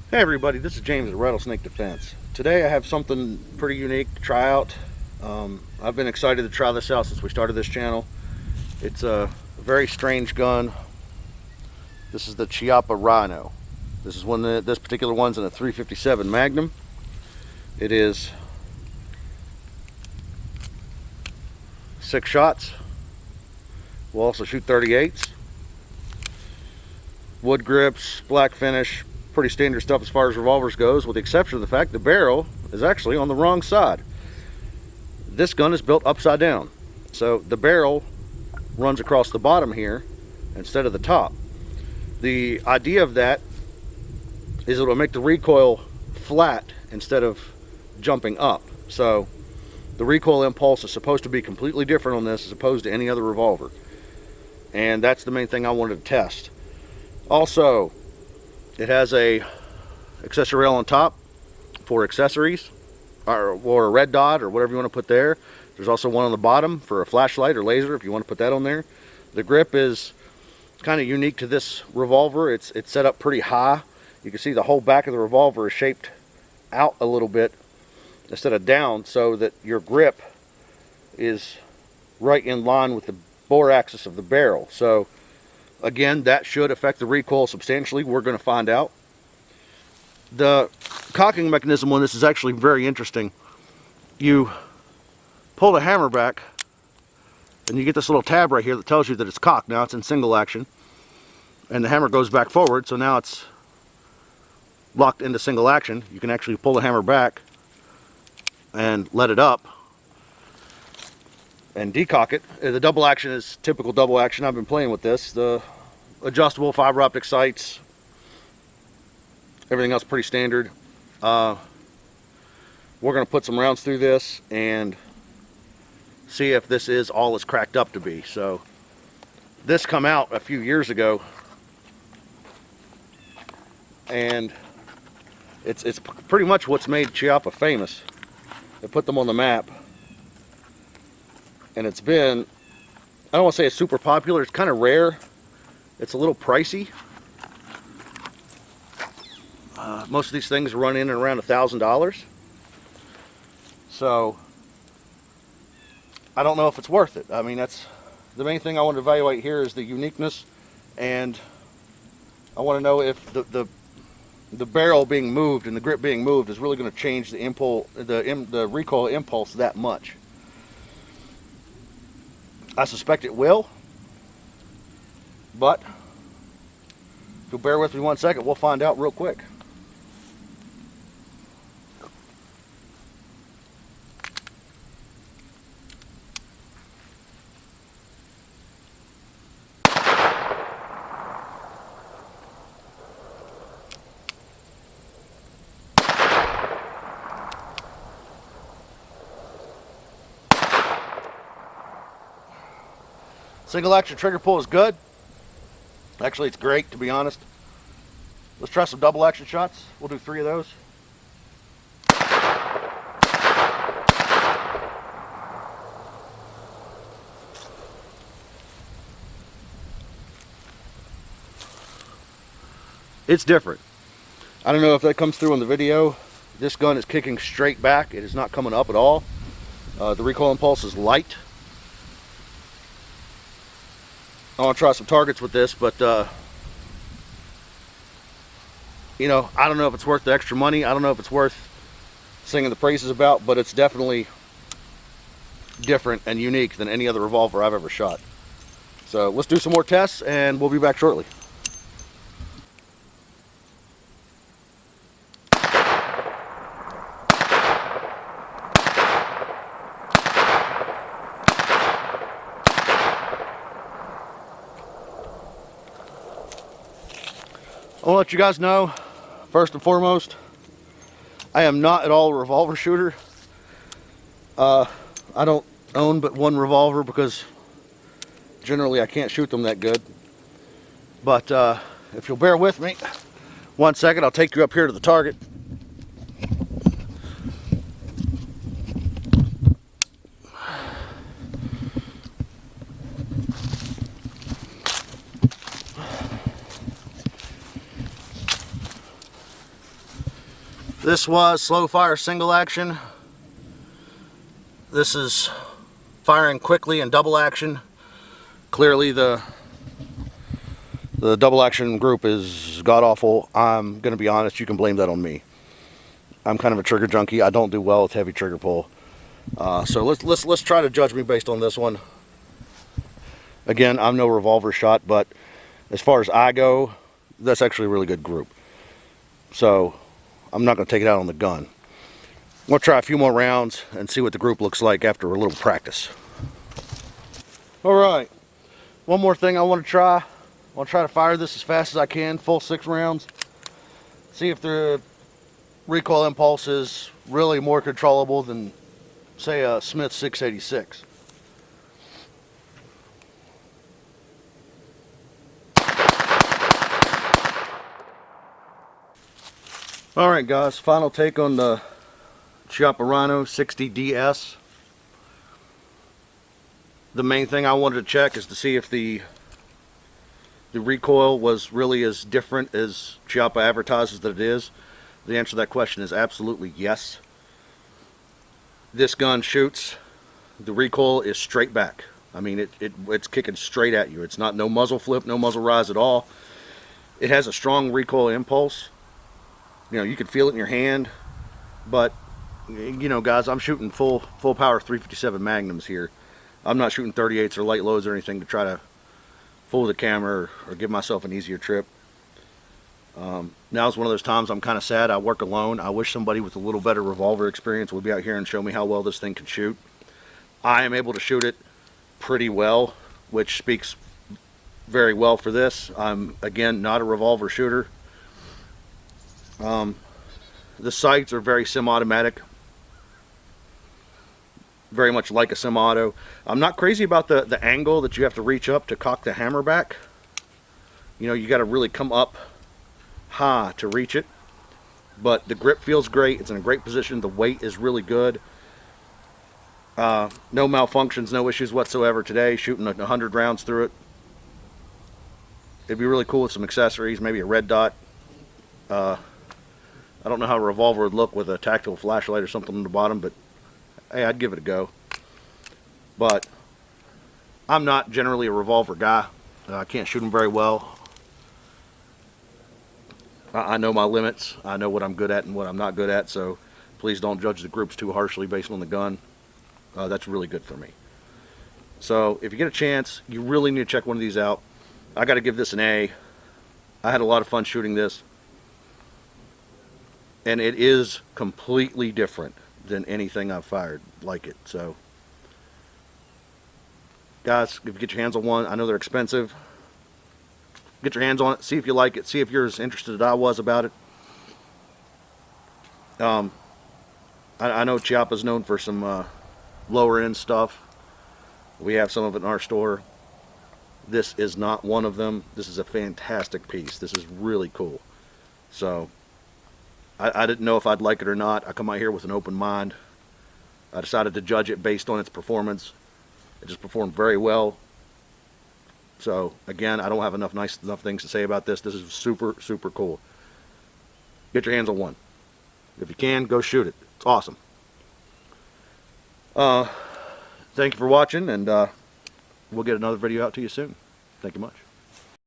Hey everybody, this is James at Rattlesnake Defense. Today I have something pretty unique to try out. I've been excited to try this out since we started this channel. It's a very strange gun. This is the Chiappa Rhino. This particular one's in a 357 Magnum. It is 6 shots. We'll also shoot 38s. Wood grips, black finish. Pretty standard stuff as far as revolvers goes, with the exception of the fact the barrel is actually on the wrong side. This gun is built upside down, so the barrel runs across the bottom here instead of the top. The idea of that is it will make the recoil flat instead of jumping up. So the recoil impulse is supposed to be completely different on this as opposed to any other revolver, and that's the main thing I wanted to test. Also, it has a accessory rail on top for accessories, or a red dot, or whatever you want to put there. There's also one on the bottom for a flashlight or laser if you want to put that on there. The grip is kind of unique to this revolver. It's set up pretty high. You can see the whole back of the revolver is shaped out a little bit instead of down, so that your grip is right in line with the bore axis of the barrel. So again, that should affect the recoil substantially. We're going to find out. The cocking mechanism on this is actually very interesting. You pull the hammer back and you get this little tab right here that tells you that it's cocked. Now it's in single action, and the hammer goes back forward, so now it's locked into single action. You can actually pull the hammer back and let it up and decock it. The double action is typical double action. I've been playing with this. The adjustable fiber optic sights, everything else pretty standard. We're going to put some rounds through this and see if this is all it's cracked up to be. So this come out a few years ago, and it's pretty much what's made Chiappa famous. They put them on the map, and it's been, I don't want to say it's super popular, it's kind of rare. It's a little pricey. Most of these things run in and around $1,000. So I don't know if it's worth it. I mean, that's the main thing I want to evaluate here, is the uniqueness, and I want to know if the barrel being moved and the grip being moved is really going to change the impulse, the recoil impulse that much. I suspect it will, but if you'll bear with me 1 second, we'll find out real quick. Single action trigger pull is good. Actually, it's great, to be honest. Let's try some double action shots. We'll do 3 of those. It's different. I don't know if that comes through on the video. This gun is kicking straight back. It is not coming up at all. The recoil impulse is light. I want to try some targets with this, but you know, I don't know if it's worth the extra money. I don't know if it's worth singing the praises about, but it's definitely different and unique than any other revolver I've ever shot. So let's do some more tests, and we'll be back shortly. I want to let you guys know, first and foremost, I am not at all a revolver shooter. I don't own but one revolver because generally I can't shoot them that good. But if you'll bear with me 1 second, I'll take you up here to the target. This was slow fire single action. This is firing quickly in double action. Clearly the double action group is god awful. I'm gonna be honest, you can blame that on me. I'm kind of a trigger junkie. I don't do well with heavy trigger pull. So let's try to judge me based on this one. Again, I'm no revolver shot, but as far as I go, that's actually a really good group. So I'm not going to take it out on the gun. We'll try a few more rounds and see what the group looks like after a little practice. All right, one more thing I want to try. I want to try to fire this as fast as I can, full 6 rounds. See if the recoil impulse is really more controllable than, say, a Smith 686. All right, guys, final take on the Chiappa Rhino 60DS. The main thing I wanted to check is to see if the recoil was really as different as Chiappa advertises that it is. The answer to that question is absolutely yes. This gun shoots, the recoil is straight back. I mean, it's kicking straight at you. It's not no muzzle flip, no muzzle rise at all. It has a strong recoil impulse. You know, you can feel it in your hand, but you know, guys, I'm shooting full power 357 Magnums here. I'm not shooting 38s or light loads or anything to try to fool the camera or give myself an easier trip. Now's one of those times I'm kind of sad. I work alone. I wish somebody with a little better revolver experience would be out here and show me how well this thing can shoot. I am able to shoot it pretty well, which speaks very well for this. I'm, again, not a revolver shooter. The sights are very semi-automatic, very much like a semi-auto. I'm not crazy about the angle that you have to reach up to cock the hammer back. You know, you got to really come up high to reach it, but the grip feels great. It's in a great position. The weight is really good. No malfunctions, no issues whatsoever today, shooting 100 rounds through it. It'd be really cool with some accessories, maybe a red dot. I don't know how a revolver would look with a tactical flashlight or something on the bottom, but hey, I'd give it a go. But I'm not generally a revolver guy. I can't shoot them very well. I know my limits. I know what I'm good at and what I'm not good at, so please don't judge the groups too harshly based on the gun. That's really good for me. So if you get a chance, you really need to check one of these out. I got to give this an A. I had a lot of fun shooting this. And it is completely different than anything I've fired like it. So, guys, if you get your hands on one, I know they're expensive. Get your hands on it. See if you like it. See if you're as interested as I was about it. I know Chiappa's known for some lower end stuff. We have some of it in our store. This is not one of them. This is a fantastic piece. This is really cool. So, I didn't know if I'd like it or not. I come out here with an open mind. I decided to judge it based on its performance. It just performed very well. So again, I don't have enough things to say about this. This is super cool. Get your hands on one. If you can, go shoot it. It's awesome. Thank you for watching, and we'll get another video out to you soon. Thank you much.